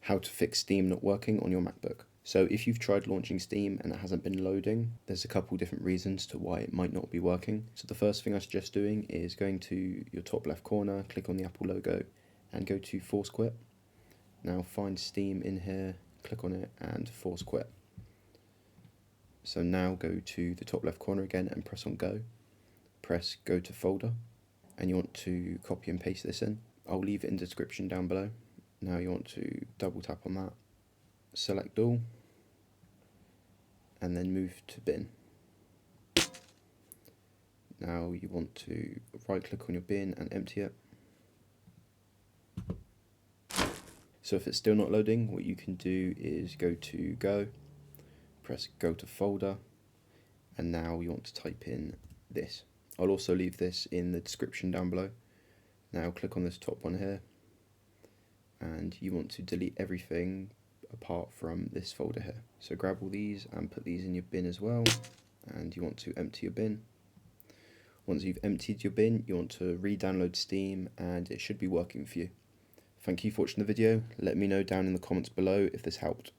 how to fix Steam not working on your MacBook. So if you've tried launching Steam and it hasn't been loading, there's a couple different reasons to why it might not be working. So the first thing I suggest doing is going to your top left corner, click on the Apple logo and go to Force Quit. Now find Steam in here, click on it and Force Quit. So now go to the top left corner again and press on Go. Press Go to Folder and you want to copy and paste this in. I'll leave it in the description down below. Now you want to double tap on that, select all, and then move to bin. Now you want to right click on your bin and empty it. So if it's still not loading, what you can do is go to Go, press Go to Folder, and now you want to type in this. I'll also leave this in the description down below. Now click on this top one here, and you want to delete everything apart from this folder here. So grab all these and put these in your bin as well, and you want to empty your bin. Once you've emptied your bin, you want to re-download Steam and it should be working for you. Thank you for watching the video. Let me know down in the comments below if this helped.